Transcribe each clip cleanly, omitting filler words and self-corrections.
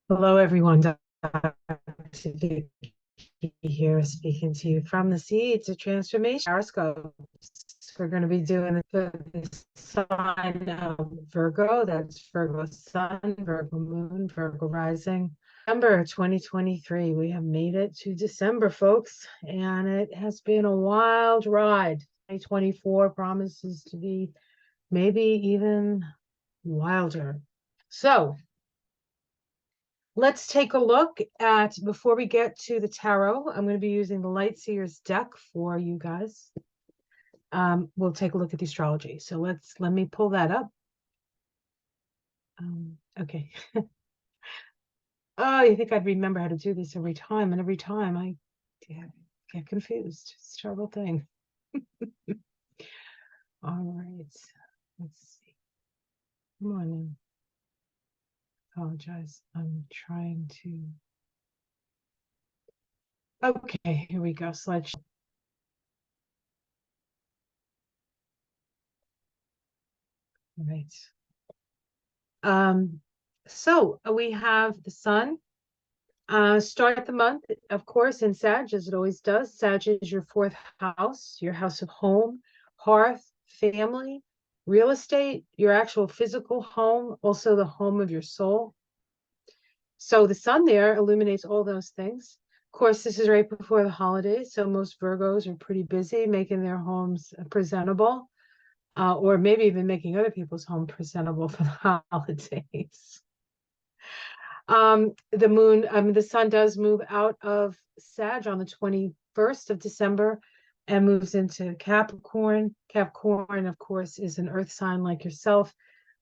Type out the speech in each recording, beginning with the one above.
Hello, everyone. Dr. Vicky here, speaking to you from the Seeds of Transformation horoscopes. We're going to be doing the sign of Virgo. That's Virgo Sun, Virgo Moon, Virgo Rising. December 2023. We have made it to December, folks, and it has been a wild ride. 2024 promises to be maybe even wilder. So, let's take a look at, before we get to the tarot, I'm going to be using the Light Seers deck for you guys. We'll take a look at the astrology. So let me pull that up. Okay. Oh, you think I'd remember how to do this every time, and every time I get confused. It's a terrible thing. All right. Let's see. Come on in. Apologize. I'm trying to. Okay, here we go. Slideshow. Right. So we have the sun. Start the month, of course, in Sag, as it always does. Sag is your fourth house, your house of home, hearth, family, real estate, your actual physical home, also the home of your soul. So the sun there illuminates all those things. Of course, this is right before the holidays, so most Virgos are pretty busy making their homes presentable, or maybe even making other people's home presentable for the holidays. The sun does move out of Sag on the 21st of December and moves into Capricorn. Capricorn, of course, is an earth sign like yourself.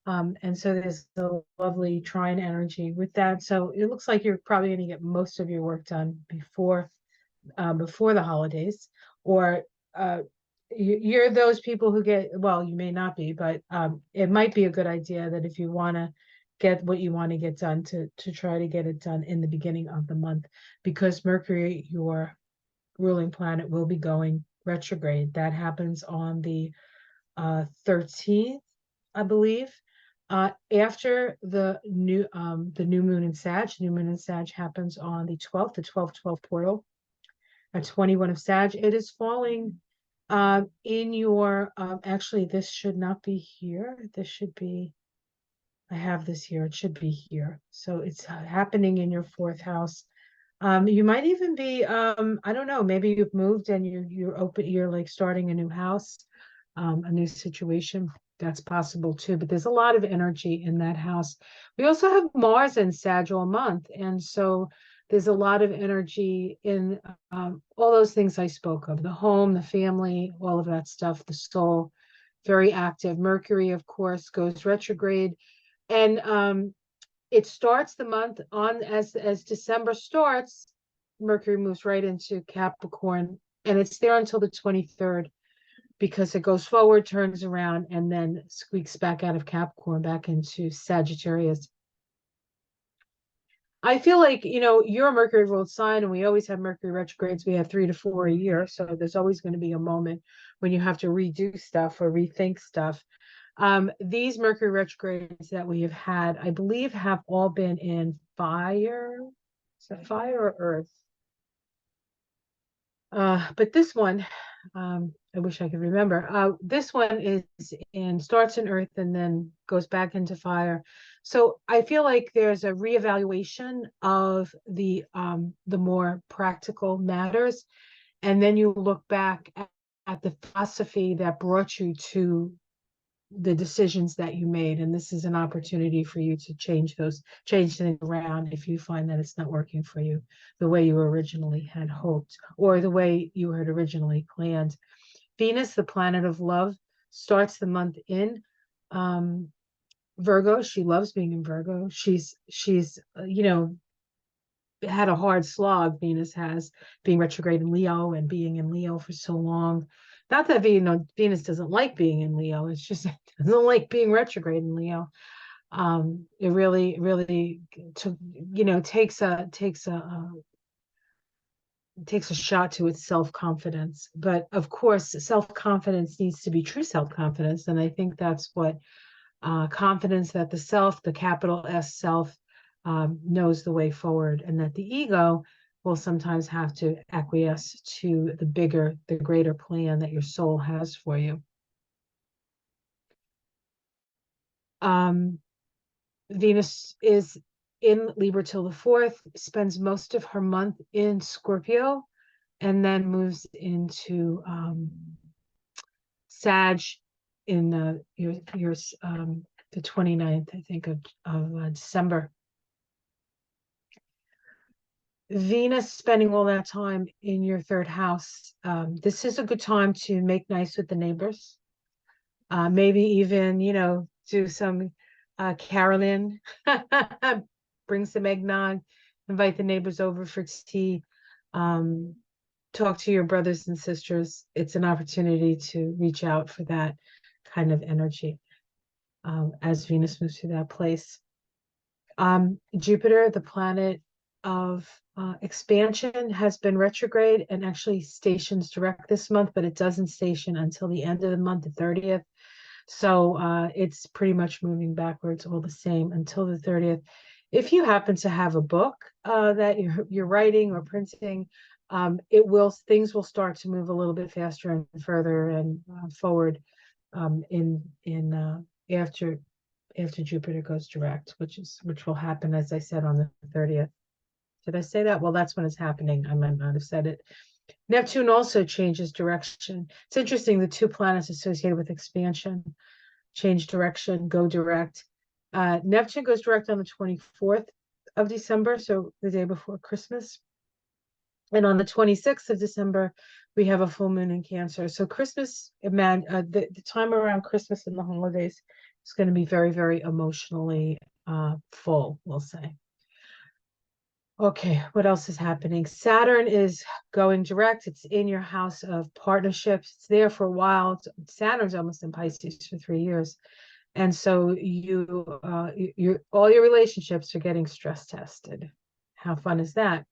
And so there's a lovely trine energy with that. So it looks like you're probably going to get most of your work done before the holidays, or you're those people who get, well, you may not be, but it might be a good idea that if you want to get what you want to get done, to try to get it done in the beginning of the month, because Mercury, your ruling planet, will be going retrograde. That happens on the 13th, I believe. After the new moon in Sag. New moon in Sag happens on the 12th, the 12-12 portal at 21 of Sag. It is falling in your, actually, this should not be here. This should be, I have this here. It should be here. So it's happening in your fourth house. You might even be, I don't know, maybe you've moved and you're like starting a new house, a new situation. That's possible too, but there's a lot of energy in that house. We also have Mars in Sag all month, and so there's a lot of energy in all those things I spoke of: the home, the family, all of that stuff, the soul, very active. Mercury, of course, goes retrograde, and it starts the month on, as December starts, Mercury moves right into Capricorn, and it's there until the 23rd, because it goes forward, turns around, and then squeaks back out of Capricorn back into Sagittarius. I feel like, you're a Mercury ruled sign, and we always have Mercury retrogrades. We have 3 to 4 a year. So there's always going to be a moment when you have to redo stuff or rethink stuff. These Mercury retrogrades that we have had, I believe, have all been in fire. Is that fire or earth? But this one, I wish I could remember. This one starts in earth and then goes back into fire. So I feel like there's a reevaluation of the more practical matters, and then you look back at the philosophy that brought you to the decisions that you made, and this is an opportunity for you to change things around if you find that it's not working for you the way you originally had hoped, or the way you had originally planned. Venus, the planet of love, starts the month in Virgo. She loves being in Virgo. She's had a hard slog. Venus has, being retrograde in Leo and being in Leo for so long. Not that Venus doesn't like being in Leo. It's just it doesn't like being retrograde in Leo. It really takes a shot to its self-confidence. But of course, self-confidence needs to be true self-confidence, and I think that's what confidence, that the self, the capital S self, knows the way forward, and that the ego will sometimes have to acquiesce to the greater plan that your soul has for you. Venus is in Libra till the 4th, spends most of her month in Scorpio, and then moves into Sag in the 29th, I think, of December. Venus spending all that time in your 3rd house. This is a good time to make nice with the neighbors. Maybe even, do some caroling, bring some eggnog, invite the neighbors over for tea, talk to your brothers and sisters. It's an opportunity to reach out for that kind of energy as Venus moves through that place. Jupiter, the planet of expansion, has been retrograde and actually stations direct this month, but it doesn't station until the end of the month, the 30th. So it's pretty much moving backwards all the same until the 30th. If you happen to have a book that you're writing or printing, things will start to move a little bit faster and further and forward after Jupiter goes direct, which will happen, as I said, on the 30th. Did I say that? Well, that's when it's happening. I might not have said it. Neptune also changes direction. It's interesting, the 2 planets associated with expansion change direction, go direct. Neptune goes direct on the 24th of December, so the day before Christmas. And on the 26th of December, we have a full moon in Cancer. So Christmas, the time around Christmas and the holidays is going to be very, very emotionally full, we'll say. Okay, what else is happening? Saturn is going direct. It's in your house of partnerships. It's there for a while. Saturn's almost in Pisces for 3 years. And so all your relationships are getting stress tested. How fun is that?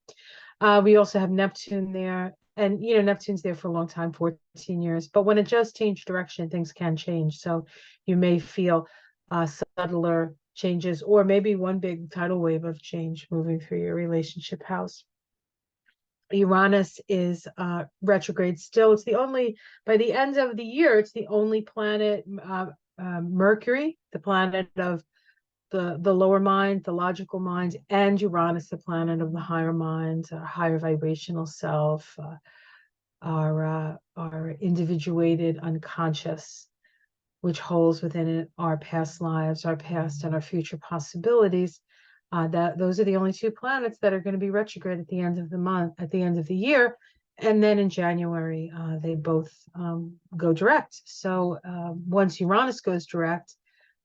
We also have Neptune there. And, Neptune's there for a long time, 14 years. But when it just change direction, things can change. So you may feel subtler changes, or maybe one big tidal wave of change moving through your relationship house. Uranus is retrograde still. It's by the end of the year, it's the only planet, Mercury, the planet of the lower mind, the logical mind, and Uranus, the planet of the higher mind, our higher vibrational self, our individuated unconscious, which holds within it our past lives, our past and our future possibilities. Those are the only 2 planets that are going to be retrograde at the end of the month, at the end of the year. And then in January, they both go direct. So once Uranus goes direct,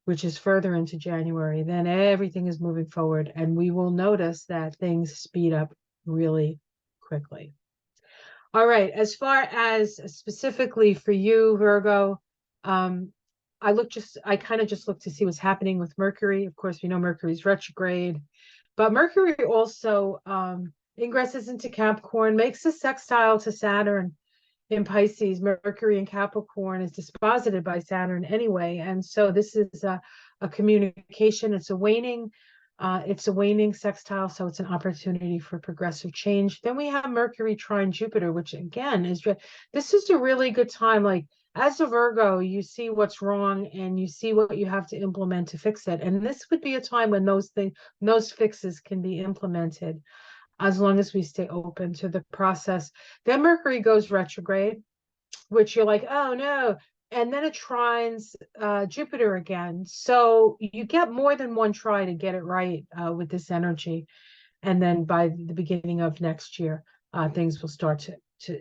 which is further into January, then everything is moving forward. And we will notice that things speed up really quickly. All right, as far as specifically for you, Virgo, I kind of just looked to see what's happening with Mercury. Of course, we know Mercury's retrograde, but Mercury also ingresses into Capricorn, makes a sextile to Saturn in Pisces. Mercury in Capricorn is disposited by Saturn anyway. And so this is a communication. It's a waning sextile, so it's an opportunity for progressive change. Then we have Mercury trine Jupiter, which again this is a really good time. Like, as a Virgo, you see what's wrong and you see what you have to implement to fix it. And this would be a time when those fixes can be implemented, as long as we stay open to the process. Then Mercury goes retrograde, which you're like, oh no. And then it trines Jupiter again. So you get more than one try to get it right with this energy. And then by the beginning of next year, things will start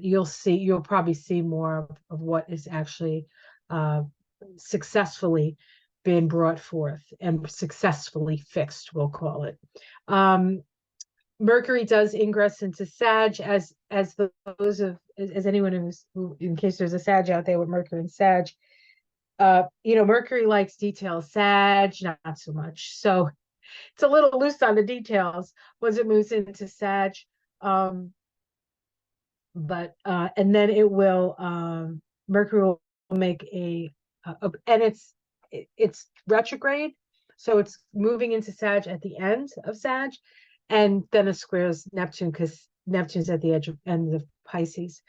you'll probably see more of what is actually successfully been brought forth and successfully fixed, we'll call it. Mercury does ingress into Sag, as anyone who, in case there's a Sag out there with Mercury and Sag, Mercury likes details. Sag, not so much. So it's a little loose on the details once it moves into Sag. And then it will, Mercury will make and it's retrograde, So it's moving into Sag at the end of Sag, and then it squares Neptune because Neptune's at the end of Pisces.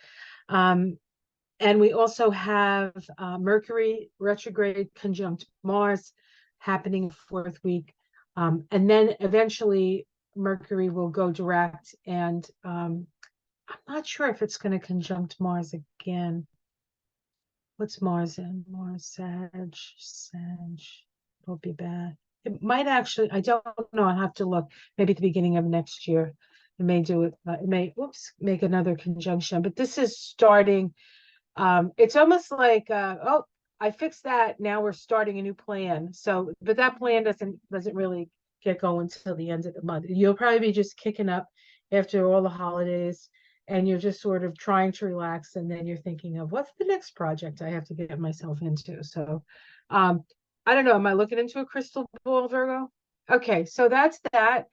And we also have Mercury retrograde conjunct Mars happening fourth week. And then eventually Mercury will go direct. And I'm not sure if it's going to conjunct Mars again. What's Mars in? Mars, Sag. Won't be bad. It might actually, I don't know. I'll have to look. Maybe at the beginning of next year. It may do it. It may, make another conjunction. But this is starting. It's almost like, oh, I fixed that. Now we're starting a new plan. So, but that plan doesn't really get going until the end of the month. You'll probably be just kicking up after all the holidays, and you're just sort of trying to relax, and then you're thinking of what's the next project I have to get myself into. So, I don't know. Am I looking into a crystal ball, Virgo? Okay, so that's that.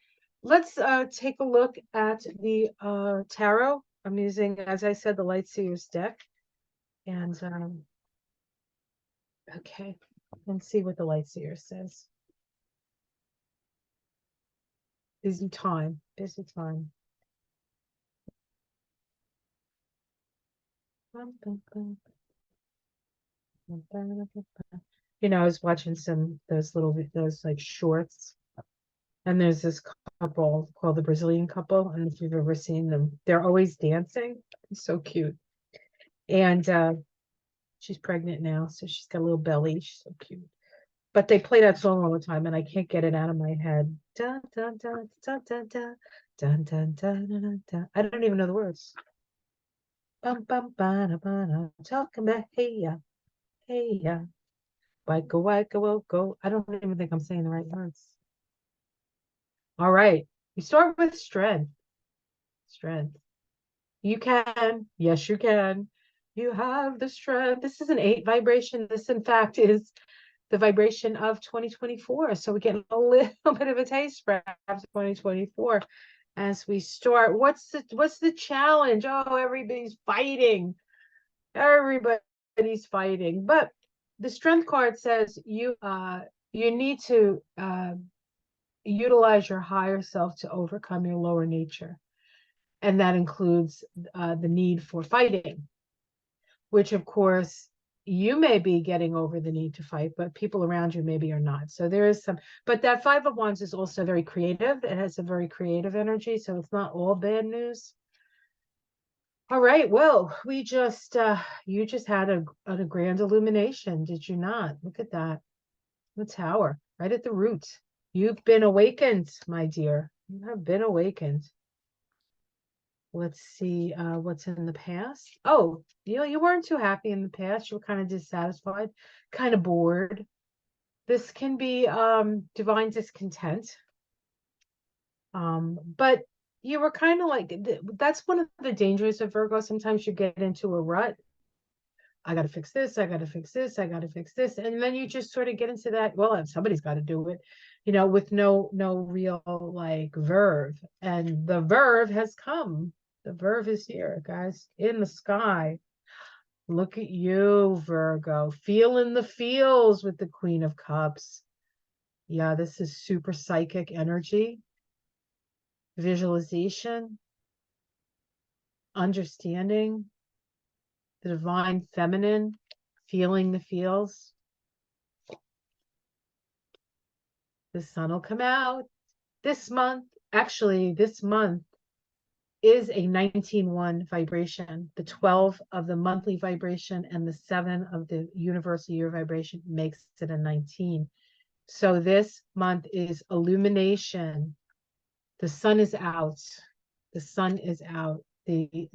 Let's take a look at the tarot. I'm using, as I said, the Light Seers deck. And okay, let's see what the Light Seer says. Busy time, busy time. You know, I was watching those like shorts, and there's this couple called the Brazilian couple. I don't know if you've ever seen them. They're always dancing. It's so cute. And she's pregnant now, so she's got a little belly. She's so cute. But they play that song all the time, and I can't get it out of my head. Dun, dun, dun, dun, dun, dun, dun, dun, dun, dun, dun. I don't even know the words. Bum, bum, ba, ba, da. Talking about hey ya, hey ya. Wicka, go. I don't even think I'm saying the right words. All right. We start with strength. Strength. You can. Yes, you can. You have the strength. This is an 8 vibration. This, in fact, is the vibration of 2024. So we get a little bit of a taste perhaps 2024 as we start. What's the challenge? Oh, everybody's fighting. Everybody's fighting. But the strength card says you need to utilize your higher self to overcome your lower nature. And that includes the need for fighting, which of course you may be getting over the need to fight, but people around you maybe are not. So there is some, but that 5 of Wands is also very creative. It has a very creative energy, so it's not all bad news. All right, well, we just you just had a grand illumination, did you not? Look at that. The tower, right at the root. You've been awakened, my dear. You have been awakened. Let's see what's in the past. Oh, you weren't too happy in the past. You were kind of dissatisfied, kind of bored. This can be divine discontent. But you were kind of like, that's one of the dangers of Virgo. Sometimes you get into a rut. I got to fix this. I got to fix this. I got to fix this. And then you just sort of get into that, well, somebody's got to do it, with no real like verve. And the verve has come. The verve is here, guys, in the sky. Look at you, Virgo, feeling the feels with the Queen of Cups. Yeah, this is super psychic energy, visualization, understanding the divine feminine, feeling the feels. The sun will come out this month. Actually, this month is a 19-1 vibration. The 12 of the monthly vibration and the 7 of the universal year vibration makes it a 19. So this month is illumination. The sun is out. The sun is out. The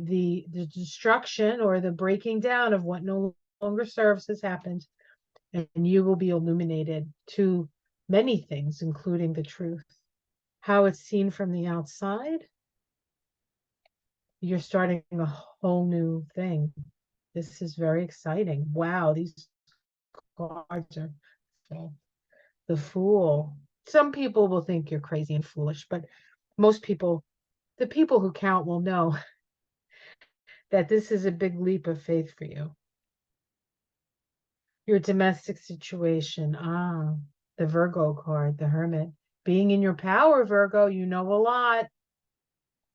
destruction or the breaking down of what no longer serves has happened, and you will be illuminated to many things, including the truth. How it's seen from the outside, you're starting a whole new thing. This is very exciting. Wow, these cards are full. The Fool. Some people will think you're crazy and foolish, but most people, the people who count, will know that this is a big leap of faith for you. Your domestic situation. the Virgo card, the Hermit. Being in your power, Virgo, you know a lot.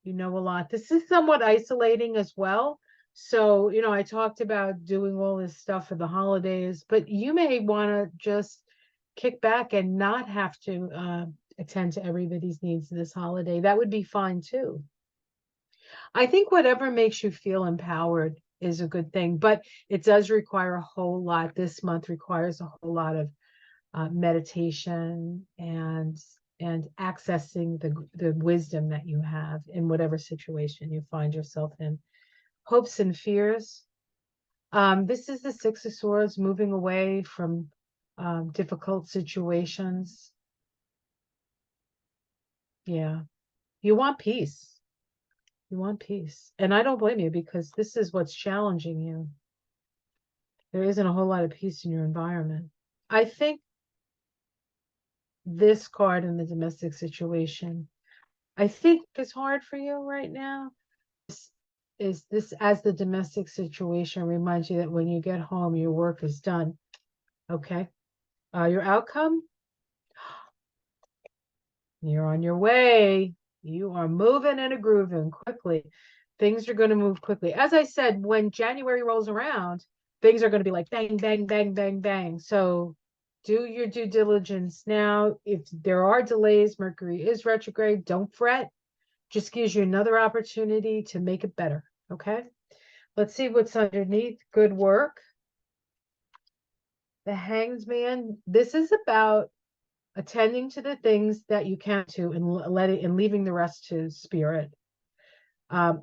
You know a lot. This is somewhat isolating as well. So, I talked about doing all this stuff for the holidays, but you may want to just kick back and not have to attend to everybody's needs this holiday. That would be fine too. I think whatever makes you feel empowered is a good thing, but it does require a whole lot. This month requires a whole lot of meditation and accessing the wisdom that you have in whatever situation you find yourself in. Hopes and fears. This is the Six of Swords, moving away from difficult situations. Yeah, you want peace. You want peace. And I don't blame you, because this is what's challenging you. There isn't a whole lot of peace in your environment. I think this card in the domestic situation, I think is hard for you right now. Is this, as the domestic situation reminds you that when you get home, your work is done. Okay. Your outcome, you're on your way. You are moving and a grooving quickly. Things are going to move quickly. As I said, when January rolls around, things are going to be like bang, bang, bang, bang, bang. So do your due diligence now. If there are delays, Mercury is retrograde, don't fret. Just gives you another opportunity to make it better. Okay. Let's see what's underneath. Good work. The Hanged Man. This is about attending to the things that you can to and leaving the rest to spirit.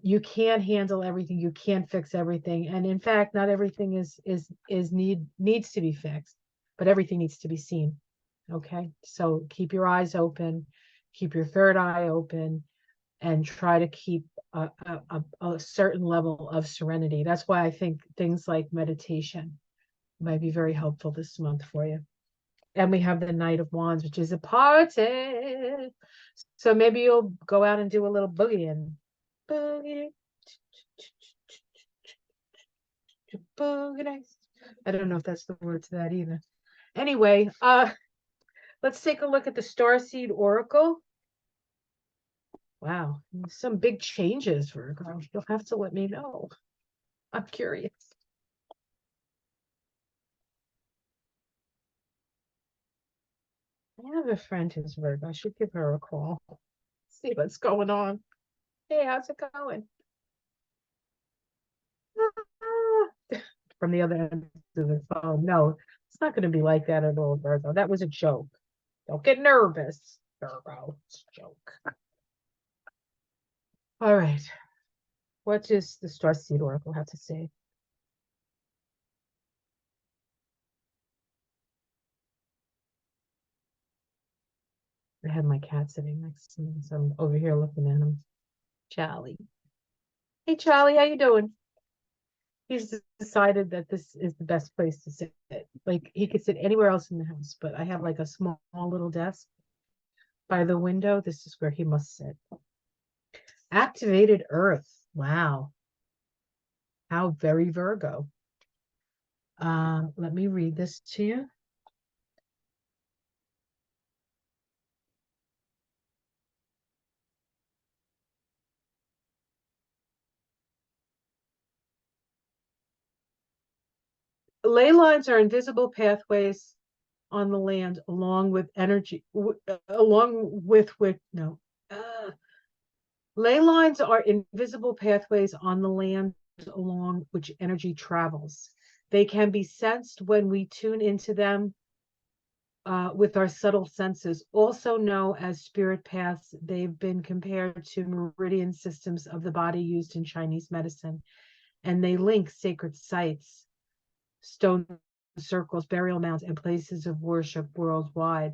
You can't handle everything. You can't fix everything. And in fact, not everything needs to be fixed, but everything needs to be seen. Okay. So keep your eyes open, keep your third eye open, and try to keep a certain level of serenity. That's why I think things like meditation might be very helpful this month for you. And we have the Knight of Wands, which is a party. So maybe you'll go out and do a little boogieing. Boogie. Boogie. I don't know if that's the word to that either. Anyway, let's take a look at the Starseed Oracle. Wow, some big changes, Virgo. You'll have to let me know. I'm curious. I have a friend who's Virgo. I should give her a call. See what's going on. Hey, how's it going? From the other end of the phone. No, it's not going to be like that at all, Virgo. That was a joke. Don't get nervous, Virgo. It's a joke. All right. What does the Starseed Oracle have to say? I have my cat sitting next to me, so I'm over here looking at him. Charlie. Hey, Charlie, how you doing? He's decided that this is the best place to sit. Like, he could sit anywhere else in the house, but I have like a small little desk by the window. This is where he must sit. Activated Earth. Wow. How very Virgo. Let me read this to you. Ley lines are invisible pathways on the land along with energy, along with no. Ley lines are invisible pathways on the land along which energy travels. They can be sensed when we tune into them with our subtle senses, also known as spirit paths. They've been compared to meridian systems of the body used in Chinese medicine, and they link sacred sites, stone circles, burial mounds, and places of worship worldwide.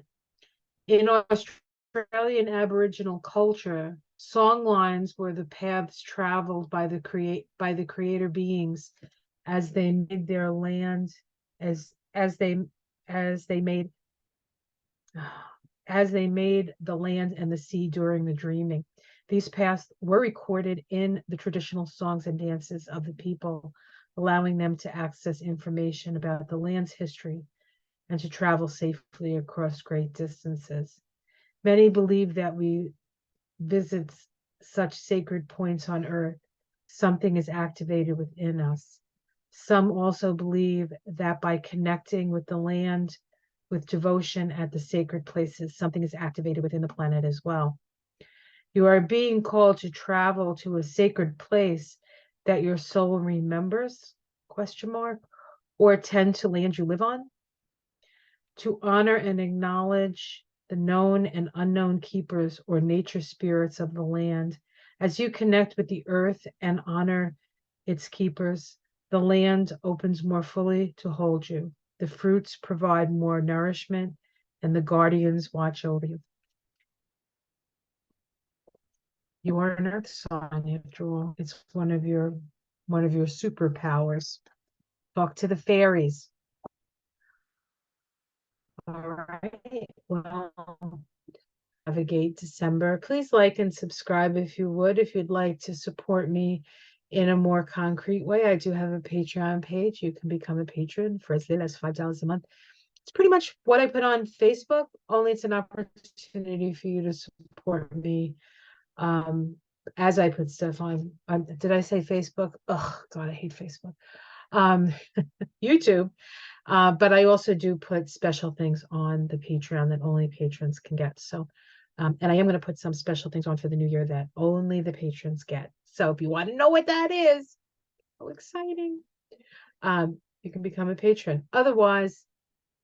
In Australian Aboriginal culture, song lines were the paths traveled by the creator beings as they made their land, as they made the land and the sea during the dreaming. These paths were recorded in the traditional songs and dances of the people, allowing them to access information about the land's history and to travel safely across great distances. Many believe that we visit such sacred points on earth, something is activated within us. Some also believe that by connecting with the land with devotion at the sacred places, something is activated within the planet as well. You are being called to travel to a sacred place that your soul remembers, question mark, or tend to land you live on, to honor and acknowledge the known and unknown keepers or nature spirits of the land. As you connect with the earth and honor its keepers, the land opens more fully to hold you. The fruits provide more nourishment, and the guardians watch over you. You are an earth sign, after all. It's one of your superpowers. Talk to the fairies. All right. Well, navigate December. Please like and subscribe if you would, if you'd like to support me in a more concrete way. I do have a Patreon page. You can become a patron for as little as $5 a month. It's pretty much what I put on Facebook, only it's an opportunity for you to support me as I put stuff on. Did I say Facebook? Oh, God, I hate Facebook. YouTube. But I also do put special things on the Patreon that only patrons can get. So, and I am going to put some special things on for the new year that only the patrons get. So if you want to know what that is, so exciting. You can become a patron. Otherwise,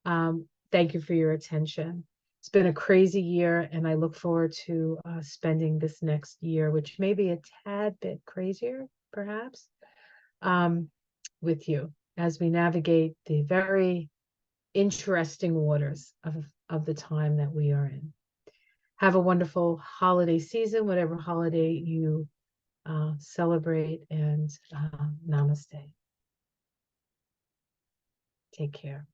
thank you for your attention. It's been a crazy year, and I look forward to spending this next year, which may be a tad bit crazier, perhaps, with you as we navigate the very interesting waters of the time that we are in. Have a wonderful holiday season, whatever holiday you celebrate, and namaste. Take care.